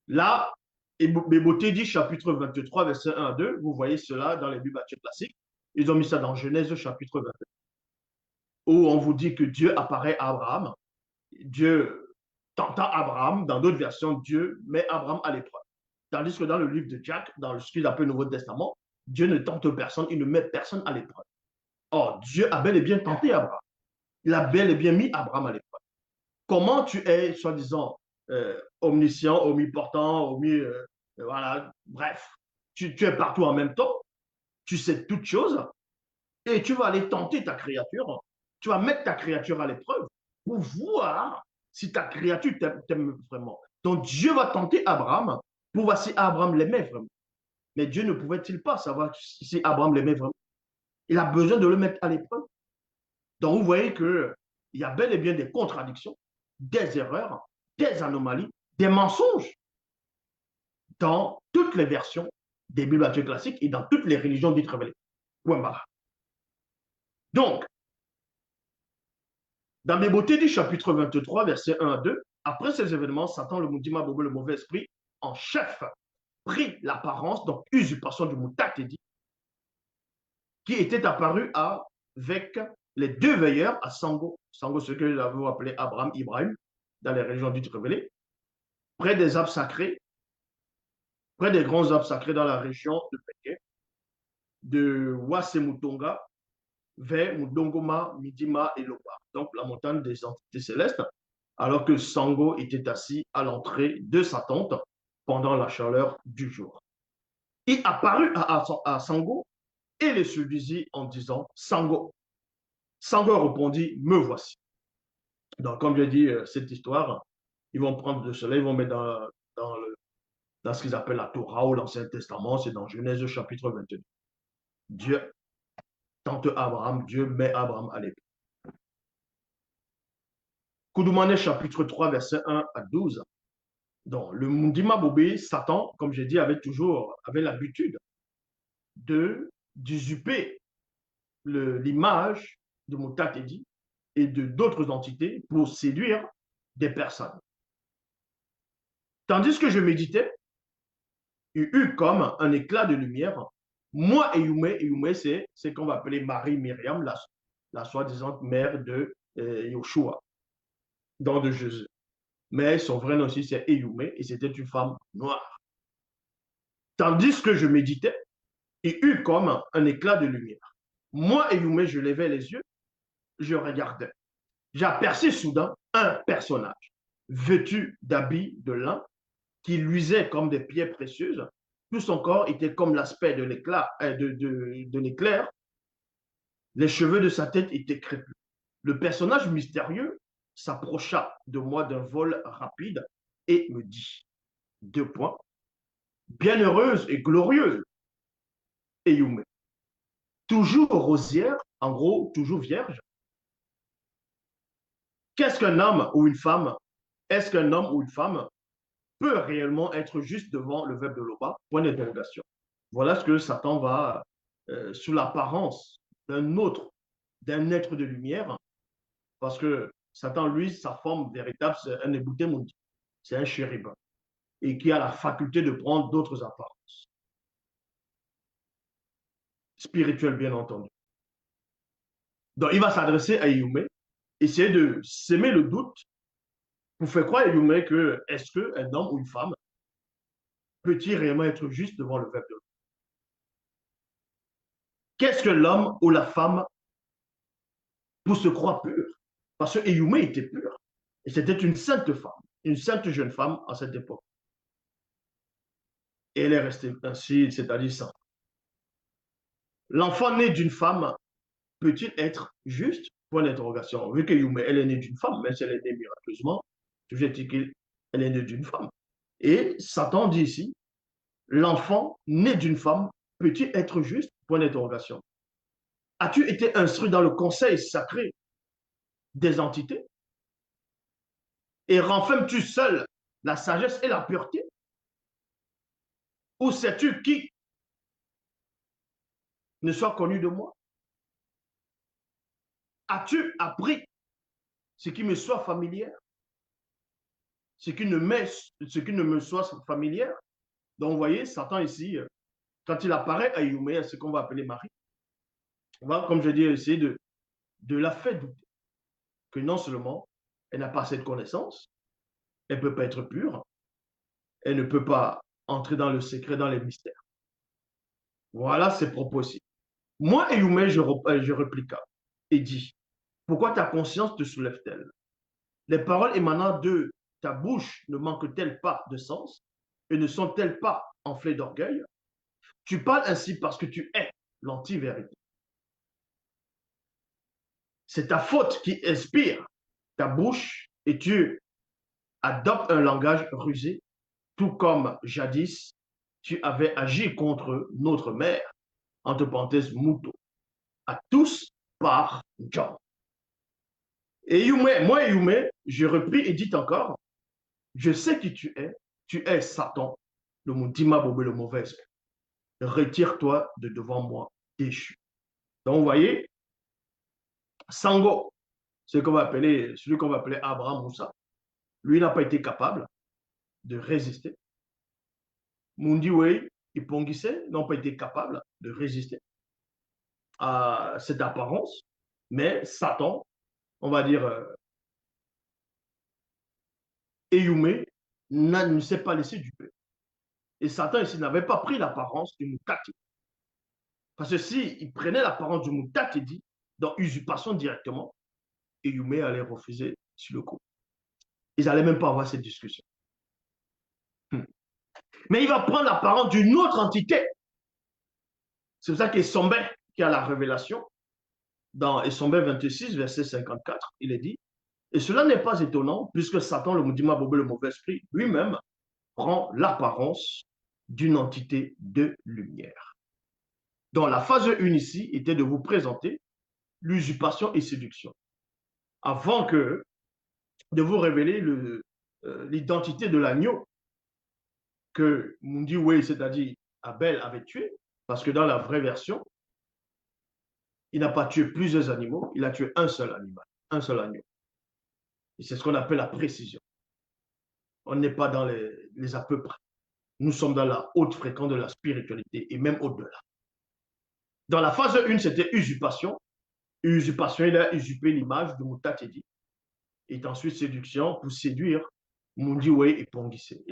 Là, Béboté dit chapitre 23, verset 1 à 2. Vous voyez cela dans les Bibles classiques. Ils ont mis ça dans Genèse chapitre 22, où on vous dit que Dieu apparaît à Abraham. Dieu tenta Abraham. Dans d'autres versions, Dieu met Abraham à l'épreuve. Tandis que dans le livre de Jacques, dans ce qu'il appelle le Nouveau Testament, Dieu ne tente personne, il ne met personne à l'épreuve. Or, Dieu a bel et bien tenté Abraham. Il a bel et bien mis Abraham à l'épreuve. Comment tu es, soi-disant, omniscient, omnipotent, voilà, bref, tu es partout en même temps, tu sais toutes choses, et tu vas aller tenter ta créature, tu vas mettre ta créature à l'épreuve pour voir si ta créature t'aime vraiment. Donc Dieu va tenter Abraham pour voir si Abraham l'aimait vraiment. Mais Dieu ne pouvait-il pas savoir si Abraham l'aimait vraiment? Il a besoin de le mettre à l'épreuve. Donc vous voyez qu'il y a bel et bien des contradictions, des erreurs, des anomalies, des mensonges dans toutes les versions des Bibles classiques et dans toutes les religions dites révélées. Point barre. Donc, dans Béboté du chapitre 23, verset 1 à 2, après ces événements, Satan, le Moudima Bobo, le mauvais esprit, en chef, prit l'apparence, donc usurpation du Moutatedi, qui était apparu avec les deux veilleurs à Sango. Sango, ce que nous avons appelé Abraham, Ibrahim, dans les régions dites révélées, près des arbres sacrés, près des grands arbres sacrés dans la région de Péké, de Wasemutonga, vers Mudongoma, Midima et Loba, donc la montagne des entités célestes, alors que Sango était assis à l'entrée de sa tente pendant la chaleur du jour. Il apparut à Sango et le séduisit en disant Sango. Sango répondit Me voici. Donc, comme je dis, cette histoire, ils vont prendre de cela, ils vont mettre dans ce qu'ils appellent la Torah ou l'Ancien Testament, c'est dans Genèse chapitre 22. Dieu tente Abraham, Dieu met Abraham à l'époque. Koudoumane chapitre 3, verset 1 à 12. Donc, le Mundima Bobé, Satan, comme j'ai dit, avait l'habitude de d'usurper l'image de Mutatedi et de d'autres entités pour séduire des personnes. Tandis que je méditais, il y eut comme un éclat de lumière. Moi et Yume, c'est qu'on va appeler Marie Myriam, la soi-disant mère de Yoshua, donc de Jésus. Mais son vrai nom aussi, c'est Eyume, et c'était une femme noire. Tandis que je méditais, il y eut comme un éclat de lumière. Moi, Eyume, je levais les yeux, je regardais. J'aperçus soudain un personnage vêtu d'habits de lin qui luisait comme des pierres précieuses. Tout son corps était comme l'aspect de l'éclat, de l'éclair. Les cheveux de sa tête étaient crépus. Le personnage mystérieux s'approcha de moi d'un vol rapide et me dit, deux points, bienheureuse et glorieuse, Eyume, toujours rosière, en gros, toujours vierge. Qu'est-ce qu'un homme ou une femme? Est-ce qu'un homme ou une femme peut réellement être juste devant le verbe de l'Oba? Point d'interrogation. Voilà ce que Satan va, sous l'apparence d'un être de lumière, parce que Satan, lui, sa forme véritable, c'est un ébouté-moudi, c'est un chérubin, et qui a la faculté de prendre d'autres apparences, spirituelles bien entendu. Donc, il va s'adresser à Yume, essayer de s'aimer le doute pour faire croire à Yume que est-ce qu'un homme ou une femme peut-il réellement être juste devant le verbe de l'Oba? Qu'est-ce que l'homme ou la femme pour se croire pur? Parce que Eyume était pure. Et c'était une sainte femme, une sainte jeune femme à cette époque. Et elle est restée ainsi, c'est-à-dire sainte. L'enfant né d'une femme peut-il être juste? Point d'interrogation. Vu que Yume, elle est née d'une femme, mais si elle est née miraculeusement, toujours dit qu'elle est née d'une femme. Et Satan dit ici, l'enfant né d'une femme peut-il être juste? Point d'interrogation. As-tu été instruit dans le conseil sacré des entités? Et renfermes-tu seul la sagesse et la pureté? Ou sais-tu qui ne soit connu de moi? As-tu appris ce qui me soit familier? ce qui ne me soit familière. Donc, vous voyez, Satan ici, quand il apparaît à Yumé, à ce qu'on va appeler Marie, on va, comme je dis, essayer de la faire douter que non seulement elle n'a pas cette connaissance, elle ne peut pas être pure, elle ne peut pas entrer dans le secret, dans les mystères. Voilà ses propos-ci. Moi, Yumé, je répliqua et dis, pourquoi ta conscience te soulève-t-elle? Les paroles émanant de ta bouche ne manquent-elles pas de sens et ne sont-elles pas enflées d'orgueil? Tu parles ainsi parce que tu es l'anti-vérité. C'est ta faute qui inspire ta bouche et tu adoptes un langage rusé, tout comme jadis tu avais agi contre notre mère, entre parenthèses, Mouto, à tous par John. Et Yume, moi, Yume, je repris et dit encore, je sais qui tu es Satan, le Moutima Bobé, le mauvais esprit. Retire-toi de devant moi, déchu. Donc, vous voyez, Sango, celui qu'on va appeler Abraham Moussa, lui n'a pas été capable de résister. Mundiwei et Pongise n'ont pas été capables de résister à cette apparence, mais Satan, on va dire, Eyume, ne s'est pas laissé duper. Et Satan ici n'avait pas pris l'apparence du Moutati. Parce que s'il prenait l'apparence du Moutati, dit, dans usurpation directement, Eyume allait refuser sur le coup. Ils n'allaient même pas avoir cette discussion. Mais il va prendre l'apparence d'une autre entité. C'est pour ça qu'Esombe, qui a la révélation, dans Esombe 26, verset 54, il est dit, et cela n'est pas étonnant, puisque Satan, le Moudima Bobé, le mauvais esprit, lui-même prend l'apparence d'une entité de lumière. Donc la phase 1 ici était de vous présenter l'usurpation et séduction, avant que de vous révéler l'identité de l'agneau que Mundiwei, c'est-à-dire Abel, avait tué, parce que dans la vraie version, il n'a pas tué plusieurs animaux, il a tué un seul animal, un seul agneau. Et c'est ce qu'on appelle la précision. On n'est pas dans les à peu près. Nous sommes dans la haute fréquence de la spiritualité et même au-delà. Dans la phase 1, c'était usurpation. Usurpation, il a usurpé l'image de Moutatedi. Et ensuite séduction pour séduire Mundiwei et Pongissé.